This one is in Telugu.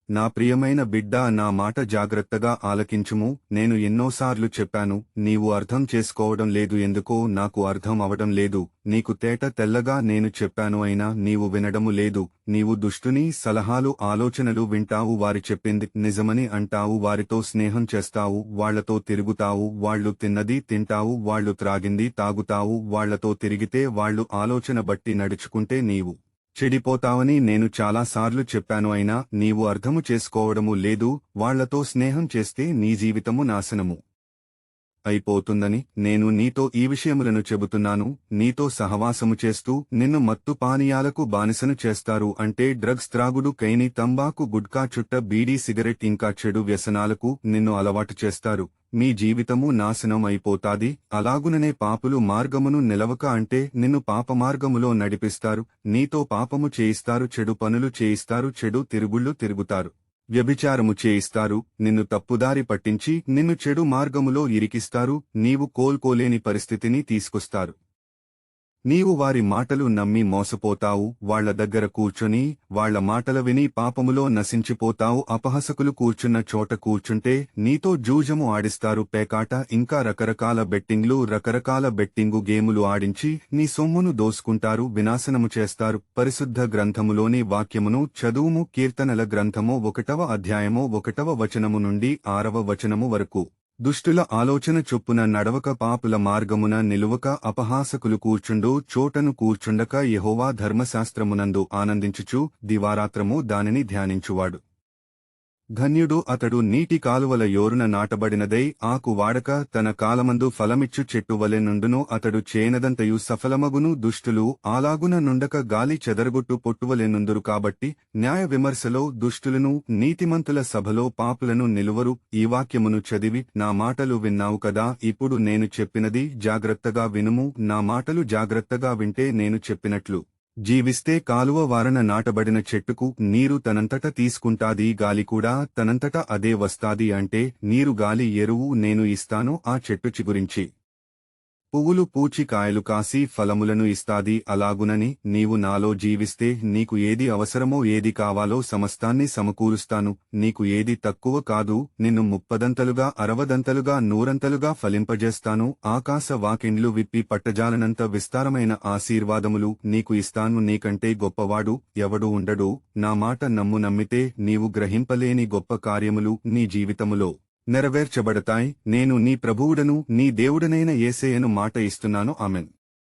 నా ప్రియమైన బిడ్డా, నా మాట జాగ్రత్తగా ఆలకించుము. నేను ఎన్నోసార్లు చెప్పాను, నీవు అర్థం చేసుకోవడం లేదు. ఎందుకో నాకు అర్థం అవడం లేదు. నీకు తేట తెల్లగా నేను చెప్పాను, అయినా నీవు వినడము లేదు. నీవు దుష్టుని సలహాలు ఆలోచనలు వింటావు, వారి చెప్పింది నిజమని అంటావు, వారితో స్నేహం చేస్తావు, వాళ్లతో తిరుగుతావు, వాళ్లు తిన్నది తింటావు, వాళ్లు త్రాగింది తాగుతావు, వాళ్లతో తిరిగితే వాళ్లు ఆలోచన బట్టి నడుచుకుంటే నీవు చెడిపోతావని నేను చాలాసార్లు చెప్పాను, అయినా నీవు అర్థము చేసుకోవడము లేదు. వాళ్లతో స్నేహం చేస్తే నీ జీవితము నాశనము అయిపోతుందని నేను నీతో ఈ విషయములను చెబుతున్నాను. నీతో సహవాసము చేస్తూ నిన్ను మత్తు పానీయాలకు బానిసను చేస్తారు. అంటే డ్రగ్స్ త్రాగుడు, కైని, తంబాకు, గుడ్కా, చుట్ట, బీడీ, సిగరెట్ ఇంకా చెడు వ్యసనాలకు నిన్ను అలవాటు చేస్తారు. మీ జీవితము నాశనం అయిపోతాది. అలాగుననే పాపులు మార్గమును నిలవక, అంటే నిన్ను పాపమార్గములో నడిపిస్తారు. నీతో పాపము చేయిస్తారు, చెడు పనులు చేయిస్తారు, చెడు తిరుగుళ్ళు తిరుగుతారు, వ్యభిచారము చేయిస్తారు, నిన్ను తప్పుదారి పట్టించి నిన్ను చెడు మార్గములో ఇరికిస్తారు. నీవు కోల్కోలేని పరిస్థితిని తీసుకొస్తారు. నీవు వారి మాటలు నమ్మి మోసపోతావు. వాళ్ల దగ్గర కూర్చొని వాళ్ల మాటలు విని పాపములో నశించిపోతావు. అపహసకులు కూర్చున్న చోట కూర్చుంటే నీతో జూజము ఆడిస్తారు. పేకాట ఇంకా రకరకాల బెట్టింగ్లు, రకరకాల బెట్టింగు గేములు ఆడించి నీ సొమ్మును దోసుకుంటారు, వినాశనము చేస్తారు. పరిశుద్ధ గ్రంథములోని వాక్యమును చదువుము. కీర్తనల గ్రంథము 1వ అధ్యాయము 1వ వచనము నుండి 6వ వచనము వరకు. దుష్టుల ఆలోచన చొప్పున నడవక, పాపుల మార్గమున నిలువక, అపహాసకులు కూర్చుండు చోటను కూర్చుండక, యెహోవా ధర్మశాస్త్రమునందు ఆనందించుచు దివారాత్రము దానిని ధ్యానించువాడు ధన్యుడు. అతడు నీటి కాలువల యోరున నాటబడినదై ఆకు వాడక తన కాలమందు ఫలమిచ్చు చెట్టువలె నుండును. అతడు చేయనదంతయు సఫలమగును. దుష్టులు అలాగున నుండక గాలి చెదరగొట్టు పొట్టువలె నుందురు. కాబట్టి న్యాయ విమర్శలో దుష్టులను, నీతిమంతుల సభలో పాపులను నిలువరు. ఈ వాక్యమును చదివి నా మాటలు విన్నావు కదా. ఇప్పుడు నేను చెప్పినది జాగ్రత్తగా వినుము. నా మాటలు జాగ్రత్తగా వింటే నేను చెప్పినట్లు జీవిస్తే కాలువ వారన నాటబడిన చెట్టుకు నీరు తనంతట తీసుకుంటాది, గాలి కూడా తనంతట అదే వస్తాది. అంటే నీరు, గాలి, ఎరువు నేను ఇస్తాను. ఆ చెట్టు చిగురించి పువ్వులు పూచి కాయలు కాసి ఫలములను ఇస్తాది. అలాగునని నీవు నాలో జీవిస్తే నీకు ఏది అవసరమో, ఏది కావాలో సమస్తాన్ని సమకూరుస్తాను. నీకు ఏది తక్కువ కాదు. నిన్ను 30దంతలుగా, 60దంతలుగా, 100ంతలుగా ఫలింపజేస్తాను. ఆకాశ వాకిండ్లు విప్పి పట్టజాలనంత విస్తారమైన ఆశీర్వాదములు నీకు ఇస్తాను. నీకంటే గొప్పవాడు ఎవడు ఉండడు. నా మాట నమ్మితే నీవు గ్రహింపలేని గొప్ప కార్యములు నీ జీవితములో నెరవేర్చబడతాయి. నేను నీ ప్రభువుడను, నీ దేవుడనైన యేసయ్యను మాట ఇస్తున్నాను. ఆమెన్.